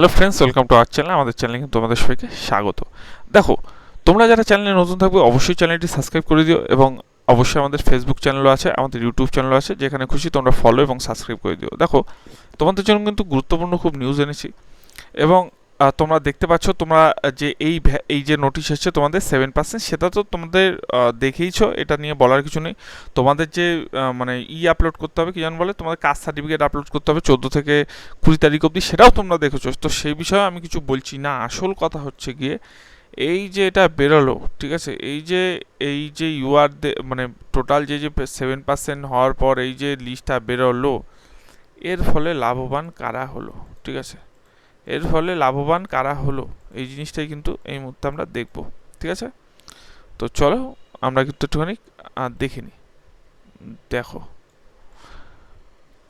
Hello friends, welcome to our channel. আমাদের চ্যানেলে কিন্তু তোমাদের সবাইকে স্বাগত। দেখো, তোমরা যারা চ্যানেলে নতুন থাকবে অবশ্যই চ্যানেলটি সাবস্ক্রাইব করে দিও এবং অবশ্যই আমাদের ফেসবুক চ্যানেলও আছে, আমাদের ইউটিউব চ্যানেলও আছে, যেখানে খুশি তোমরা ফলো এবং সাবস্ক্রাইব করে দিও। দেখো, তোমাদের জন্য কিন্তু গুরুত্বপূর্ণ খুব নিউজ এনেছি এবং তোমরা দেখতে পাচ্ছ, তোমরা যে এই যে নোটিশ এসেছে তোমাদের 7%, সেটা তো তোমাদের দেখেইছো, এটা নিয়ে বলার কিছু নেই। তোমাদের যে মানে আপলোড করতে হবে, কি জান বলে, তোমাদের কাস্ট সার্টিফিকেট আপলোড করতে হবে 14 থেকে 20 তারিখ অবধি, সেটাও তোমরা দেখেছো। তো সেই বিষয়ে আমি কিছু বলছি না। আসল কথা হচ্ছে গিয়ে এই যে এটা বেরোলো, ঠিক আছে, এই যে ইউআর মানে টোটাল যে 7% হওয়ার পর এই যে লিস্টটা বেরোলো, এর ফলে লাভবান কারা হলো, ঠিক আছে, এর ফলে লাভবান কারা হলো, এই জিনিসটাই কিন্তু এই মুহূর্তে আমরা দেখব, ঠিক আছে। তো চলো আমরা কিন্তু একটুখানি দেখে নিই। দেখো,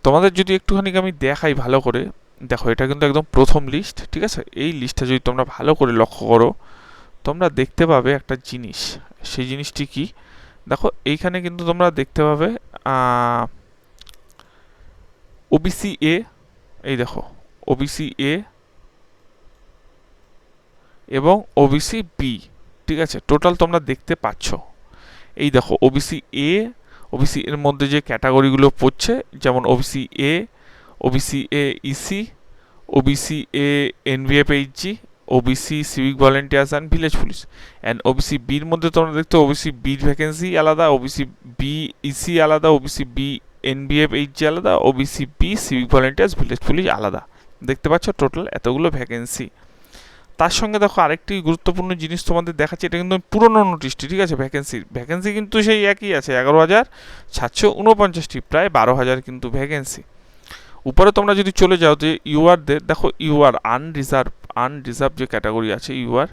তোমাদের যদি একটুখানি আমি দেখাই ভালো করে, দেখো এটা কিন্তু একদম প্রথম লিস্ট, ঠিক আছে। এই লিস্টটা যদি তোমরা ভালো করে লক্ষ্য করো, তোমরা দেখতে পাবে একটা জিনিস। সেই জিনিসটি কি? দেখো, এইখানে কিন্তু তোমরা দেখতে পাবে ওবিসি এ, এই দেখো ওবিসি এ এবং ওবিসি বি, ঠিক আছে, টোটাল তোমরা দেখতে পাচ্ছ। এই দেখো ওবিসি এ, ওবিসি এর মধ্যে যে ক্যাটাগরিগুলো পড়ছে, যেমন OBC A, OBC A EC, OBC A NVFHG, OBC civic volunteers and village police. And OBC বির মধ্যে তোমরা দেখতে ওবিসি বির ভ্যাকেন্সি আলাদা, ওবিসি বি ইসি আলাদা, ওবিসি বি এনভিএফএইচজি আলাদা, OBC B civic volunteers village police আলাদা। দেখতে পাচ্ছ টোটাল এতগুলো ভ্যাকেন্সি। তার সঙ্গে দেখো আরেকটি গুরুত্বপূর্ণ জিনিস তোমাদের দেখাচ্ছি। এটা কিন্তু পুরনো নোটিশটি, ঠিক আছে। ভ্যাকেন্সি কিন্তু সেই একই আছে, 11,749টি, প্রায় 12,000 কিন্তু ভ্যাকেন্সি। উপরে তোমরা যদি চলে যাও যে ইউআরদের, দেখো ইউআর আনরিজার্ভ যে ক্যাটাগরি আছে ইউআর,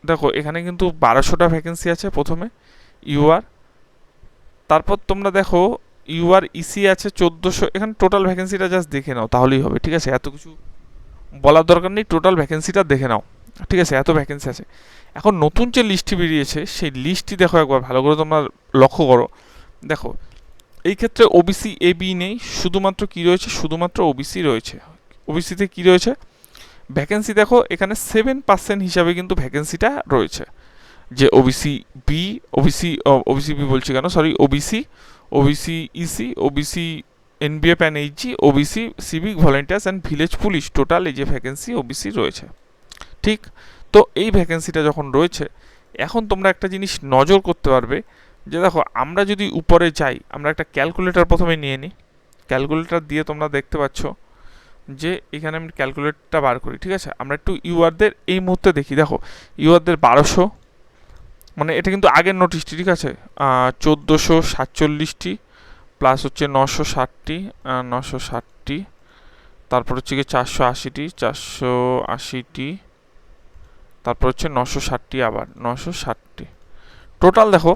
দেখো এখানে কিন্তু 1200টা ভ্যাকেন্সি আছে প্রথমে ইউআর। তারপর তোমরা দেখো ইউআর ইসি আছে 1400। এখানে টোটাল ভ্যাকেন্সিটা জাস্ট দেখে নাও, তাহলেই হবে, ঠিক আছে। এত কিছু বলার দরকার নেই, টোটাল ভ্যাকেন্সিটা দেখে নাও, ঠিক আছে। এত ভ্যাকেন্সি আছে। এখন নতুন যে লিস্টটি বেরিয়েছে, সেই লিস্টটি দেখো একবার ভালো করে তোমরা লক্ষ্য করো। দেখো, এই ক্ষেত্রে ওবিসি এ বি নেই, শুধুমাত্র কি রয়েছে, শুধুমাত্র ওবিসি রয়েছে। ওবিসিতে কি রয়েছে ভ্যাকেন্সি, দেখো এখানে 7% হিসাবে কিন্তু ভ্যাকেন্সিটা রয়েছে। যে ওবিসি বি, ওবিসি বি বলছি কেন, sorry, OBC, OBC EC, OBC NVF and Hg, OBC civic volunteers and village police, total এই যে ভ্যাকেন্সি ওবিসি রয়েছে, ঠিক। তো এই ভ্যাকেন্সিটা যখন রয়েছে, এখন তোমরা একটা জিনিস নজর করতে পারবে যে দেখো, আমরা যদি উপরে যাই, আমরা একটা ক্যালকুলেটর প্রথমে নিয়ে নিই। ক্যালকুলেটর দিয়ে তোমরা দেখতে পাচ্ছ যে এখানে আমি ক্যালকুলেটরটা বার করি, ঠিক আছে। আমরা একটু ইউআরদের এই মুহূর্তে দেখি। দেখো ইউআরদের 1200, মানে এটা কিন্তু আগের নোটিশটি, ঠিক আছে। 1447টি প্লাস হচ্ছে 960টি, 960টি, তারপর হচ্ছে গিয়ে 480টি, তারপর হচ্ছে 960টি, আবার 960টি, টোটাল দেখো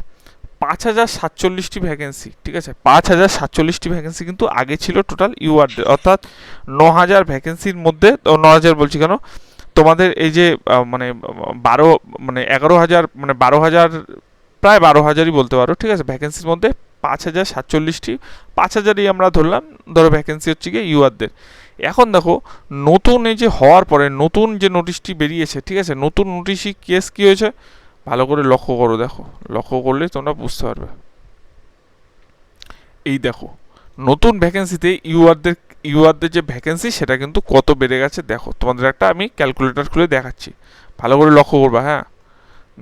5047টি ভ্যাকেন্সি, ঠিক আছে। 5047টি ভ্যাকেন্সি কিন্তু আগে ছিল টোটাল ইউআর, অর্থাৎ 9000 ভ্যাকেন্সির মধ্যে, 9000 বলছি কেন, তোমাদের এই যে মানে 11,000, মানে 12,000, প্রায় 12,000ই বলতে পারো, ঠিক আছে। ভ্যাকেন্সির মধ্যে 5047টি, 5,000ই আমরা ধরলাম, ধরো ভ্যাকেন্সি হচ্ছে গিয়ে ইউআরদের। এখন দেখো, নতুন এই যে হওয়ার পরে নতুন যে নোটিশটি বেরিয়েছে, ঠিক আছে, নতুন নোটিশই কেস কী হয়েছে ভালো করে লক্ষ্য করো। দেখো, লক্ষ্য করলে তোমরা বুঝতে পারবে। এই দেখো, নতুন ভ্যাকেন্সিতে ইউআরদের যে ভ্যাকেন্সি, সেটা কিন্তু কত বেড়ে গেছে। দেখো, তোমাদের একটা আমি ক্যালকুলেটর খুলে দেখাচ্ছি, ভালো করে লক্ষ্য করবা। হ্যাঁ,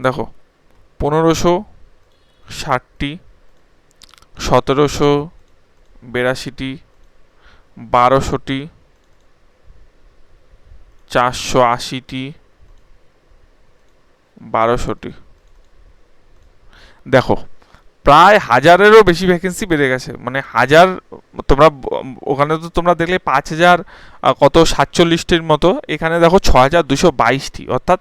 দেখো 1560টি, 1782টি, 1200টি, 480টি, 1200টি, দেখো প্রায় 1000-এরও বেশি ভ্যাকেন্সি বেড়ে গেছে, মানে 1000। তোমরা ওখানে তো তোমরা দেখলে 5000 কত 47টির মতো, এখানে দেখো 6222টি, অর্থাৎ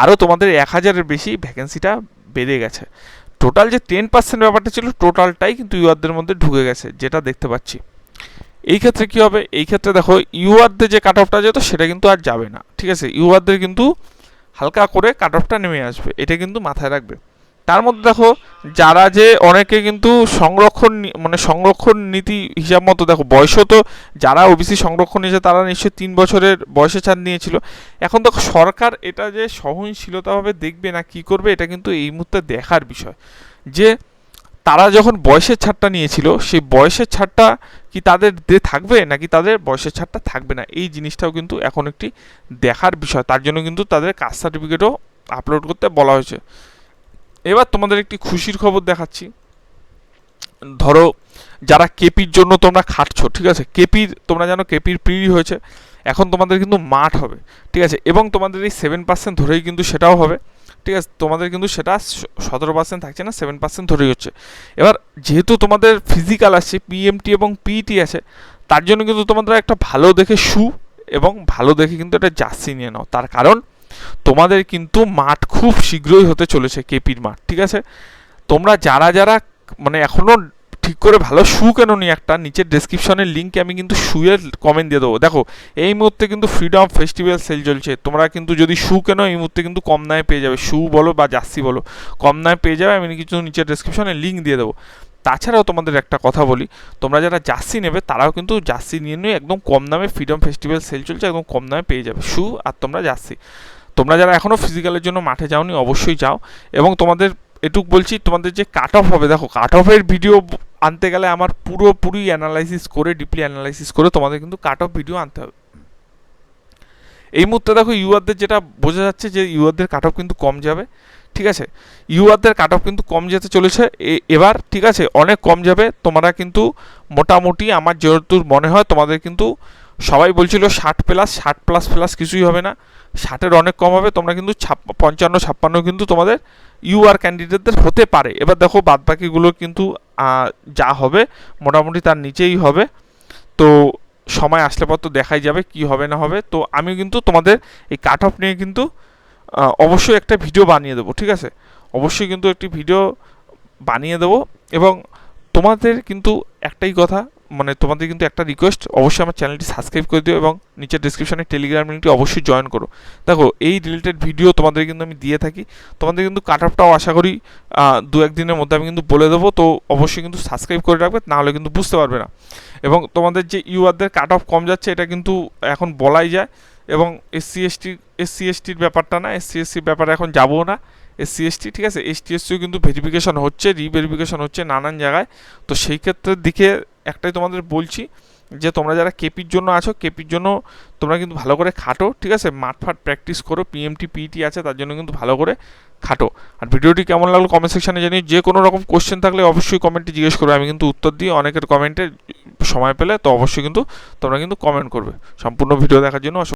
আরও তোমাদের 1000-এর বেশি ভ্যাকেন্সিটা বেড়ে গেছে। টোটাল যে 10% ব্যাপারটা ছিল, টোটালটাই কিন্তু ইউআরদের মধ্যে ঢুকে গেছে, যেটা দেখতে পাচ্ছি। এই ক্ষেত্রে কি হবে, এই ক্ষেত্রে দেখো ইউআরদের যে কাট অফটা যেত, সেটা কিন্তু আর যাবে না, ঠিক আছে। ইউআরদের কিন্তু হালকা করে কাট অফটা নেমে আসবে, এটা কিন্তু মাথায় রাখবে। তার মধ্যে দেখো যারা যে অনেকে কিন্তু সংরক্ষণ নীতি হিসাব মতো দেখো বয়সও তো, যারা ওবিসি সংরক্ষণ নিয়েছে তারা নিশ্চয়ই 3 বছরের বয়সে ছাড় নিয়েছিল। এখন দেখো সরকার এটা যে সহনশীলতাভাবে দেখবে না কি করবে, এটা কিন্তু এই মুহূর্তে দেখার বিষয়। যে তারা যখন বয়সের ছাড়টা নিয়েছিল, সেই বয়সের ছাড়টা কি তাদের থাকবে নাকি তাদের বয়সের ছাড়টা থাকবে না, এই জিনিসটাও কিন্তু এখন একটি দেখার বিষয়। তার জন্য কিন্তু তাদের কাস্ট সার্টিফিকেটও আপলোড করতে বলা হয়েছে। এবার তোমাদের একটি খুশির খবর দেখাচ্ছি। ধরো যারা কেপির জন্য তোমরা খাটছো, ঠিক আছে, কেপির তোমরা জানো কেপির প্রিলি হয়েছে, এখন তোমাদের কিন্তু মাঠ হবে, ঠিক আছে, এবং তোমাদের এই 7% ধরেই কিন্তু সেটাও হবে, ঠিক আছে। তোমাদের কিন্তু সেটা 17% থাকছে না, 7% ধরেই হচ্ছে। এবার যেহেতু তোমাদের ফিজিক্যাল আসছে, পিএমটি এবং পিইটি আছে, তার জন্য কিন্তু তোমাদের একটা ভালো দেখে শু এবং ভালো দেখে কিন্তু একটা জার্সি নিয়ে নাও। তার কারণ তোমাদের কিন্তু মাঠ খুব শীঘ্রই হতে চলেছে, কেপির মাঠ, ঠিক আছে। তোমরা যারা যারা এখনও ঠিক করে ভালো শু কেন নি, একটা নিচের ডেসক্রিপশনের লিঙ্কে আমি কিন্তু শুয়ের কমেন্ট দিয়ে দেবো। দেখো এই মুহূর্তে কিন্তু ফ্রিডম ফেস্টিভ্যাল সেল চলছে, তোমরা কিন্তু যদি শু কেন এই মুহূর্তে কিন্তু কম দামে পেয়ে যাবে, শু বলো বা জার্সি বলো কম দামে পেয়ে যাবে, আমি কিন্তু নিচের ডেসক্রিপশনে লিঙ্ক দিয়ে দেবো। তাছাড়াও তোমাদের একটা কথা বলি, তোমরা যারা জার্সি নেবে তারাও কিন্তু জার্সি নিয়ে নিয়ে একদম কম দামে, ফ্রিডম ফেস্টিভ্যাল সেল চলছে, একদম কম দামে পেয়ে যাবে শু আর তোমরা জার্সি। তোমরা যারা এখনও ফিজিক্যালের জন্য মাঠে যাওনি অবশ্যই যাও। এবং তোমাদের এটুক বলছি, তোমাদের যে কাট অফ হবে, দেখো কাট অফের ভিডিও আনতে গেলে আমার পুরোপুরি অ্যানালাইসিস করে, ডিপলি অ্যানালাইসিস করে তোমাদের কিন্তু কাট অফ ভিডিও আনতে হবে। এই মুহূর্তে দেখো ইউআরদের যেটা বোঝা যাচ্ছে যে ইউআরদের কাট অফ কিন্তু কম যাবে, ঠিক আছে, ইউআরদের কাট অফ কিন্তু কম যেতে চলেছে এবার, ঠিক আছে, অনেক কম যাবে। তোমরা কিন্তু মোটামুটি আমার যেহেতু মনে হয় তোমাদের কিন্তু সবাই বলছিল 60+, কিছুই হবে না, 60-এর অনেক কম হবে। তোমরা কিন্তু 55-56 কিন্তু তোমাদের ইউআর ক্যান্ডিডেটদের হতে পারে। এবার দেখো বাদবাকিগুলো কিন্তু যা হবে মোটামুটি তার নিচেই হবে। তো সময় আসলে পর তো দেখাই যাবে কি হবে না হবে। তো আমি কিন্তু তোমাদের এই কাট অফ নিয়ে কিন্তু অবশ্যই একটা ভিডিও বানিয়ে দেবো, ঠিক আছে, অবশ্যই কিন্তু একটি ভিডিও বানিয়ে দেবো। এবং তোমাদের কিন্তু একটাই কথা, তোমাদের কিন্তু একটা রিকোয়েস্ট, অবশ্যই আমার চ্যানেলটি সাবস্ক্রাইব করে দিও এবং নিচের ডিসক্রিপশনে টেলিগ্রাম লিঙ্কটি অবশ্যই জয়েন করো। দেখো এই রিলেটেড ভিডিও তোমাদের কিন্তু আমি দিয়ে থাকি। তোমাদের কিন্তু কাট অফটাও আশা করি 2-1 দিনের মধ্যে আমি কিন্তু বলে দেবো। তো অবশ্যই কিন্তু সাবস্ক্রাইব করে রাখবে, নাহলে কিন্তু বুঝতে পারবে না। এবং তোমাদের যে ইউআরদের কাট অফ কম যাচ্ছে এটা কিন্তু এখন বলাই যায়। এবং এসসি এসটির ব্যাপারটা না, এসসির ব্যাপারে এখন যাবো না, এসসি এসটি, ঠিক আছে, এসটি এসটিও কিন্তু ভেরিফিকেশন হচ্ছে, রিভেরিফিকেশন হচ্ছে নানান জায়গায়। তো সেই ক্ষেত্রের দিকে একটাই তোমাদের বলছি যে তোমরা যারা কেপির জন্য আছো, কেপির জন্য তোমরা কিন্তু ভালো করে খাটো, ঠিক আছে, মাঠ প্র্যাকটিস করো, পিএমটি পিইটি আছে তার জন্য কিন্তু ভালো করে খাটো। আর ভিডিওটি কেমন লাগলো কমেন্ট সেকশনে জানিয়ে, যে কোনো রকম কোশ্চেন থাকলে অবশ্যই কমেন্টে জিজ্ঞেস করবে, আমি কিন্তু উত্তর দিই অনেকের কমেন্টে সময় পেলে। তো অবশ্যই কিন্তু তোমরা কিন্তু কমেন্ট করবে। সম্পূর্ণ ভিডিও দেখার জন্য